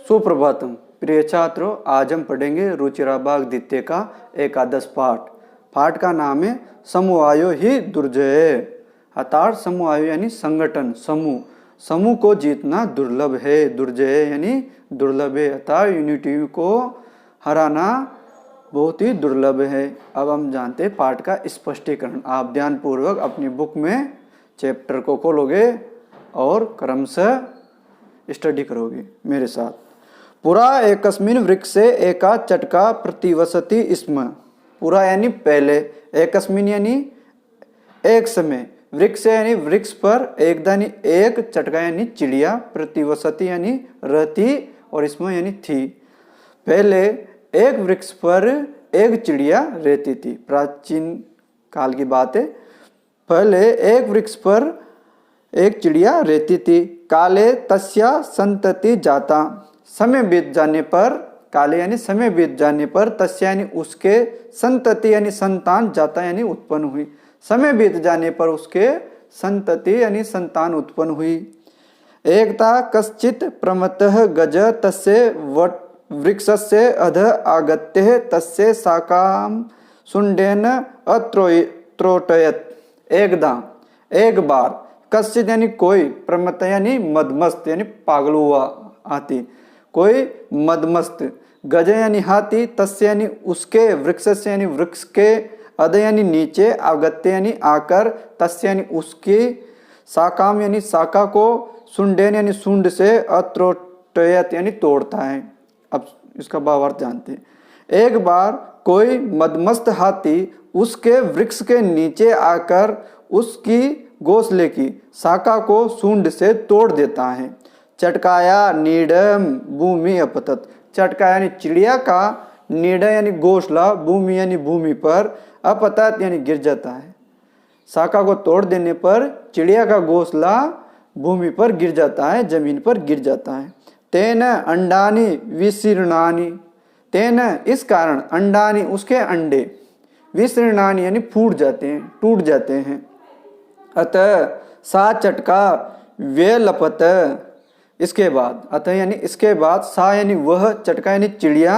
सुप्रभातम प्रिय छात्रों, आज हम पढ़ेंगे रुचिराबाग द्वितीय का एकादश पाठ। पाठ का नाम है समूहायो ही दुर्जय। अर्थात समूहायो यानी संगठन, समूह को जीतना दुर्लभ है। दुर्जय यानी दुर्लभ है, अर्थात यूनिटी को हराना बहुत ही दुर्लभ है। अब हम जानते हैं पाठ का स्पष्टीकरण। आप ध्यानपूर्वक अपनी बुक में चैप्टर को खोलोगे और क्रमशः स्टडी करोगे मेरे साथ। पुरा एकस्मिन वृक्षे एका चटका प्रतिवसति स्म। पुरा यानी पहले, एकस्मिन यानी एक समय, वृक्ष यानी वृक्ष पर, एक यानी एक, चटका यानी चिड़िया, प्रतिवसति यानी रहती, और स्म यानी थी। पहले एक वृक्ष पर एक चिड़िया रहती थी। प्राचीन काल की बात है। पहले एक वृक्ष पर एक चिड़िया रहती थी। काले तस्या संतति जाता। समय बीत जाने पर, काले यानी समय बीत जाने पर, तस्या यानी उसके, संतति यानी संतान, जाता यानी उत्पन्न हुई। समय बीत जाने पर उसके संतति यानी संतान उत्पन्न हुई। एकता कश्चित प्रमतः गज तस्य वृक्षस्य अध आगत्य तस्य शाखां शुंडेन अत्रोटयत। एकदा, एक बार, कश्चित यानी कोई, प्रमत यानी मदमस्त यानी पागल हुआ हाथी, कोई मदमस्त, गज यानी हाथी, तस्य यानी उसके, वृक्ष से यानी वृक्ष के, अध यानी नीचे, आगत्य यानी आकर, तस्य यानी उसकी, शाखाम यानी शाखा को, शुंडेन यानी शुंड से, अत्रोटयत यानी तोड़ता है। अब इसका भावार्थ जानते हैं। एक बार कोई मदमस्त हाथी उसके वृक्ष के नीचे आकर उसकी घोंसले की शाखा को सूंड से तोड़ देता है। चटकाया नीडम भूमि अपतत। चटका यानी चिड़िया का, नीड यानी घोंसला, भूमि यानी भूमि पर, अपतत यानी गिर जाता है। शाखा को तोड़ देने पर चिड़िया का घोंसला भूमि पर गिर जाता है, जमीन पर गिर जाता है। तेन अंडानी विशीर्णानी। तेन इस कारण, अंडानी उसके अंडे, विशीर्णानी यानी फूट जाते हैं, टूट जाते हैं। अतः सा चटका वे लपत। इसके बाद, अतः यानी इसके बाद, सा यानी वह, चटका यानी चिड़िया,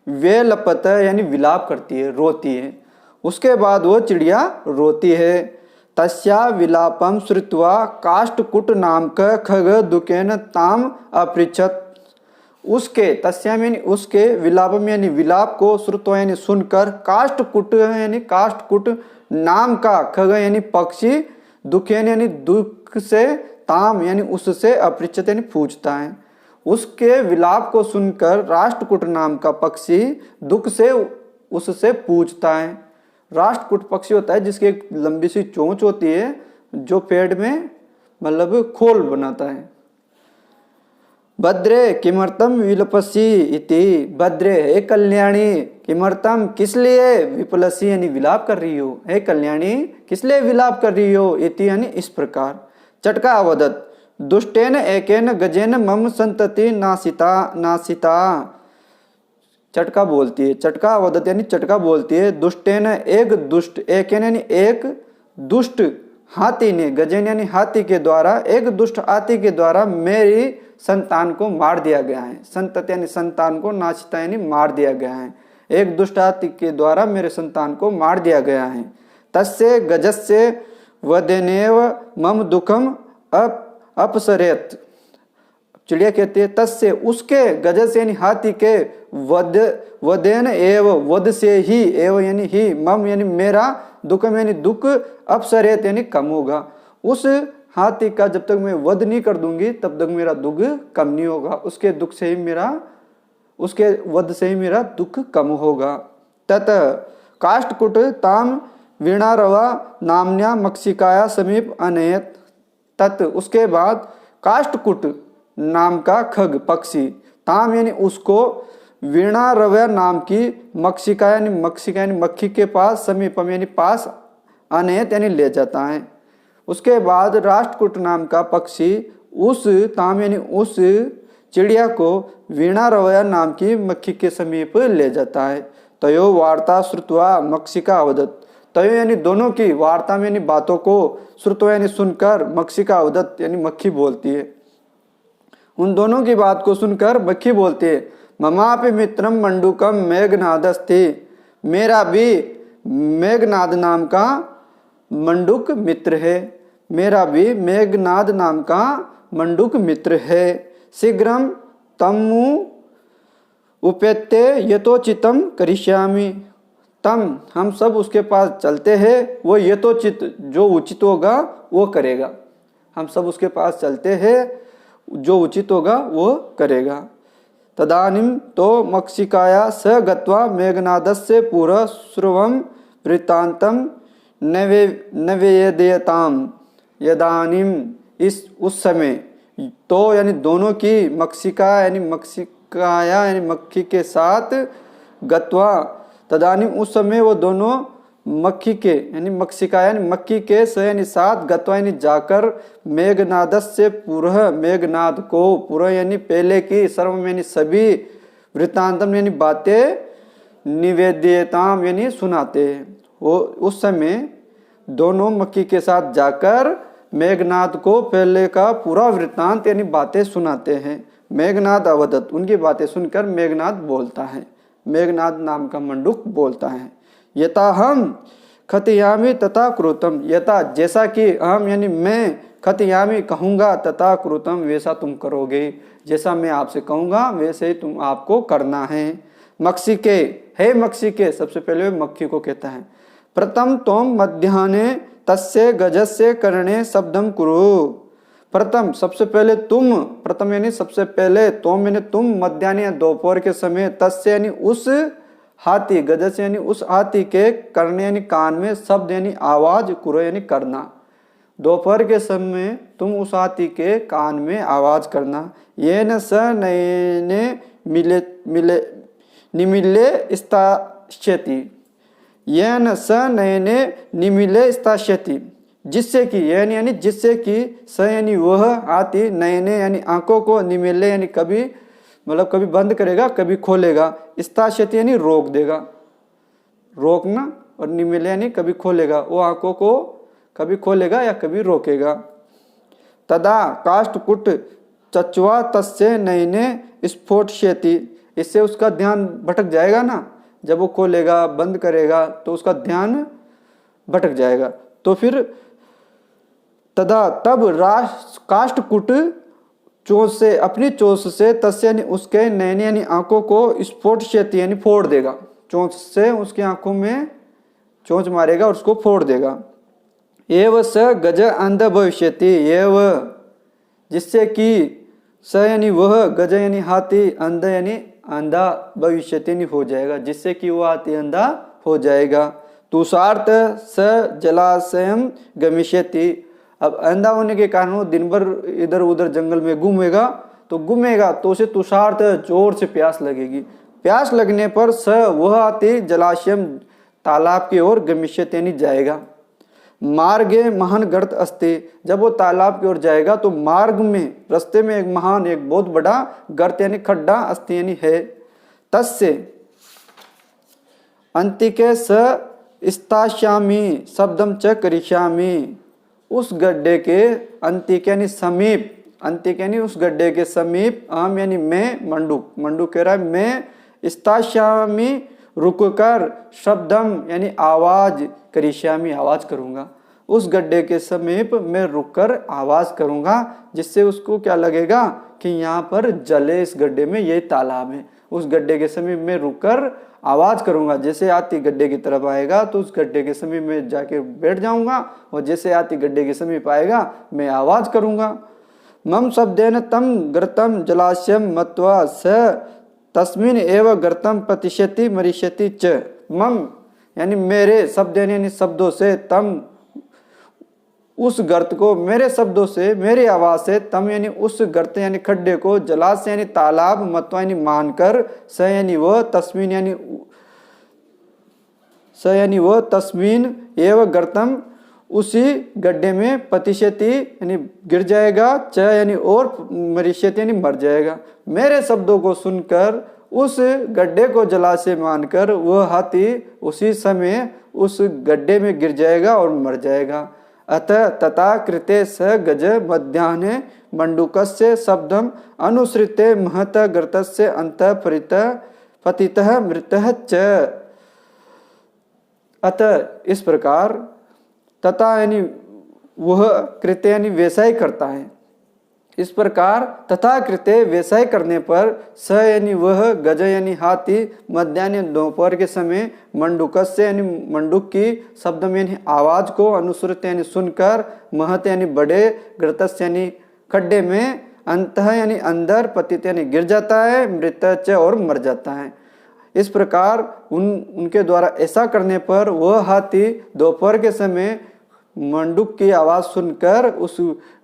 वे लपत यानी विलाप करती है, रोती है। उसके बाद वो चिड़िया रोती है। तस्या विलापम श्रुत्वा काष्ठकुट नामक खग दुकेन ताम अपृच्छत। उसके, तस्या यानी उसके, विलापम यानी विलाप को, श्रुत्वा यानी सुनकर, काष्ठकुट यानी काष्ठकुट, नाम का, खग यानी पक्षी, दुखेन यानी दुख से, ताम यानी उससे, अपरिचित यानी पूछता है। उसके विलाप को सुनकर राष्ट्रकूट नाम का पक्षी दुख से उससे पूछता है। राष्ट्रकूट पक्षी होता है जिसकी एक लंबी सी चोंच होती है जो पेड़ में मतलब खोल बनाता है। भद्रे किमर्थम विलपसी इति। भद्रे हे कल्याणी, किमर्थम किस लिए, विपलसी यानी विलाप कर रही हो, हे कल्याणी किस लिए विलाप कर रही हो, इति यानी इस प्रकार। चटका अवदत दुष्टेन एकेन गजेन मम संतति नासिता। चटका बोलती है, चटका अवदत यानी चटका बोलती है, दुष्टेन एक दुष्ट, एकेन यानी एक दुष्ट हाथी ने, गजेन यानी हाथी के द्वारा, एक दुष्ट हाथी के द्वारा मेरी संतान को मार दिया गया है। संतति यानी संतान को, नाशिता यानी मार दिया गया है। एक दुष्ट हाथी के द्वारा मेरे संतान को मार दिया गया है। तस्य गजस्य वदेनेव मम दुखम अपसरेत। चिड़िया कहती है तस्य उसके, गज से यानी हाथी के, वदेन एव वध से ही, एव यानी ही, मम यानी मेरा, दुखम यानी दुख, अपसरेत यानी कम होगा। उस हाथी का जब तक मैं वध नहीं कर दूंगी तब तक मेरा दुख कम नहीं होगा। उसके दुख से ही मेरा, उसके वध से ही मेरा दुख कम होगा। तत काष्ठकुट ताम वीणारवा नाम्या मक्षिकाया समीप अनयत। तत् उसके बाद काष्ठकुट नाम का खग पक्षी, ताम यानी उसको, वीणारवा नाम की, मक्षिका यानी मक्खी के पास, समीपम यानी पास, अनयत यानी ले जाता है। उसके बाद राष्ट्रकूट नाम का पक्षी उस, ताम यानी उस चिड़िया को वीणारवा नाम की मक्खी के समीप ले जाता है। तयो वार्ता श्रुत्वा मक्षिका अवदत। तयो यानी दोनों की, वार्ता में यानी बातों को, श्रुत्वा यानी सुनकर, मक्षिका अवदत यानी मक्खी बोलती है। उन दोनों की बात को सुनकर मक्खी बोलती है, ममापि मित्रम मंडूकम मेघनादस्ति, मेरा भी मेघनाद नाम का मंडूक मित्र है, मेरा भी मेघनाद नाम का मंडूक मित्र है। शीघ्रम तमु उपेत्ते यथोचितम करिष्यामि, तम हम सब उसके पास चलते हैं, वो यथोचित जो उचित होगा वो करेगा। हम सब उसके पास चलते हैं, जो उचित होगा वो करेगा। तदानीम तो मक्षिकाया स गत्वा मेघनादस्य पुरः श्रुवं वृत्तान्तं नवेदयताम, यदानीम इस उस समय, तो यानी दोनों की, मक्षिका यानी मक्षिकाया यानी मक्खी के साथ, गत्वा तदानीम उस समय वो दोनों मक्खी के यानी मक्षिका यानी मक्खी के स यानी साथ, गत्वा यानी जाकर, मेघनादस्य पुरः मेघनाद को, पुरः यानी पहले की, सर्वम यानी सभी, वृत्तांतम यानी बातें, निवेद्यताम यानी सुनाते हैं। वो उस समय दोनों मक्खी के साथ जाकर मेघनाद को पहले का पूरा वृत्तांत यानी बातें सुनाते हैं। मेघनाद अवदत, उनकी बातें सुनकर मेघनाद बोलता है, मेघनाद नाम का मंडूक बोलता है। यथा हम खतयामी तथा क्रुतम, यथा जैसा कि, हम यानी मैं, खतयामी कहूँगा, तथा क्रुतम वैसा तुम करोगे, जैसा मैं आपसे कहूँगा वैसे ही तुम आपको करना है। मक्षिके, हे मक्षिके, सबसे पहले मक्खी को कहता है, प्रथम तोम मध्याह्ने तस्य गजस्य करणे शब्दम कुरु, प्रथम सबसे पहले तुम, प्रथम यानी सबसे पहले, तोम यानी तुम, मध्याह्न दोपहर के समय, तस्य यानी उस हाथी, गजस्य यानी उस हाथी के, करने यानी कान में, शब्द यानी आवाज, कुरु यानी करना, दोपहर के समय तुम उस हाथी के कान में आवाज करना। ये न स नयने मिले मिले निमिले स्थास्यति, यह न स नयने निमिले स्थास्यति, जिससे कि, यानी जिससे कि, स यानी वह, हाथी, नयने यानी आंखों को, निमिले यानी कभी, मतलब कभी बंद करेगा कभी खोलेगा, स्थास्यति यानी रोक देगा, रोकना, और निमिले यानी कभी खोलेगा, वो आंखों को कभी खोलेगा या कभी रोकेगा। तदा काष्ठकुट चच्वा तस्य नयने स्फोटयति, इससे उसका ध्यान भटक जाएगा ना, जब वो खोलेगा बंद करेगा तो उसका ध्यान भटक जाएगा। तो फिर तदा तब काष्ठकुट चोंच से, अपनी चोंच से, तस्य यानी उसके, नयने यानी आंखों को, स्फोटयति यानी फोड़ देगा, चोंच से उसकी आंखों में चोंच मारेगा और उसको फोड़ देगा। एव स गज अंध भविष्यति, एव जिससे कि, स यानी वह, गज यानी हाथी, अंध यानी अंधा, भविष्यति यानी हो जाएगा, जिससे कि वह हाथी अंधा हो जाएगा। तुषार्थ स जलाशयम गमिष्यति, अब अंधा होने के कारण वो दिन भर इधर उधर जंगल में घूमेगा, तो उसे तुषार्थ, जोर से प्यास लगेगी, प्यास लगने पर स वह हाथी, जलाशयम तालाब की ओर, गमिष्यति यानी जाएगा। मार्गे महान गर्त अस्ति, जब वो तालाब की ओर जाएगा तो मार्ग में, रास्ते में एक महान, एक बहुत बड़ा गर्त यानी खड्डा, अस्ति यानी है। तस्य अंतिके स स्थास्यामि शब्दम च करिष्यामि, उस गड्ढे के अंतिके यानी समीप, अंतिके यानी उस गड्ढे के समीप, अहम यानी मैं, मंडूक कह रहा है मैं, स्थास्यामि रुककर, शब्दम यानी आवाज, करिष्यामि आवाज करूंगा, उस गड्ढे के समीप मैं रुककर आवाज करूंगा, जिससे उसको क्या लगेगा कि यहाँ पर जल है, इस गड्ढे में, ये तालाब है। उस गड्ढे के समीप में रुककर आवाज करूंगा, जैसे हाथी गड्ढे की तरफ आएगा तो उस गड्ढे के समीप में जाके बैठ जाऊंगा, और जैसे हाथी गड्ढे के समीप आएगा मैं आवाज करूंगा। मम शब्देन तम गर्तम जलाशयम मत्वा स तस्मिन एव गर्तम प्रतिष्यति मरिष्यति च, मम यानी मेरे, शब्द यानी शब्दों से, तम उस गर्त को, मेरे शब्दों से, मेरी आवाज से, तम यानी उस गर्त यानी खड्डे को, जलाशय यानी तालाब, मत्वा यानी मानकर, स यानी वह, तस्मिन यानी स यानी वह, तस्मिन एव गर्तम उसी गड्ढे में, प्रतिष्यति यानी गिर जाएगा, च यानी और, मरिष्यति यानी मर जाएगा। मेरे शब्दों को सुनकर उस गड्ढे को जलाशय मानकर वह हाथी उसी समय उस गड्ढे में गिर जाएगा और मर जाएगा। अतः तथा कृते स गज मध्याह्ने मंडूकस्य शब्दम अनुसृत्य महत गर्तस्य अंतः पतितः मृतः च। अतः इस प्रकार तथा यानी वह कृत्य यानी वैसा ही करता है। इस प्रकार तथा कृत्य वैसा ही करने पर स यानी वह गज यानी हाथी मध्यान्ह दोपहर के समय मंडूकस्य यानी मंडूक की शब्द में यानी आवाज को अनुसृत यानी सुनकर महत यानी बड़े गर्तस्य यानी खड्डे में अंतः यानी अंदर पतित यानी गिर जाता है मृत च और मर जाता है। इस प्रकार उनके द्वारा ऐसा करने पर वह हाथी दोपहर के समय मंडूक की आवाज सुनकर उस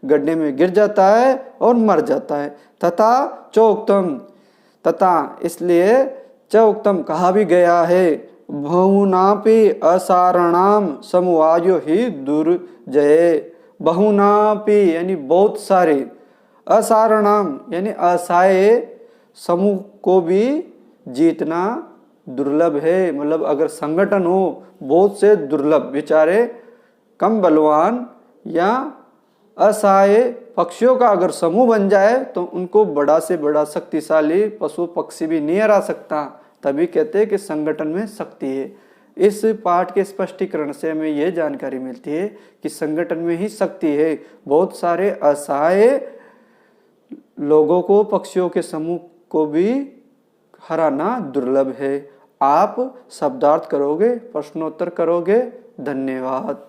गड्ढे में गिर जाता है और मर जाता है। तथा चौक्तम तथा इसलिए चौक्तम कहा भी गया है बहुनापि असारणाम समवायो ही दुर्जय। बहुनापि यानी बहुत सारे, असारणाम यानी असहाय समूह को भी जीतना दुर्लभ है। मतलब अगर संगठन हो बहुत से दुर्लभ बेचारे कम बलवान या असहाय पक्षियों का अगर समूह बन जाए तो उनको बड़ा से बड़ा शक्तिशाली पशु पक्षी भी नहीं हरा सकता। तभी कहते हैं कि संगठन में शक्ति है। इस पाठ के स्पष्टीकरण से हमें यह जानकारी मिलती है कि संगठन में ही शक्ति है। बहुत सारे असहाय लोगों को, पक्षियों के समूह को भी हराना दुर्लभ है। आप शब्दार्थ करोगे, प्रश्नोत्तर करोगे। धन्यवाद।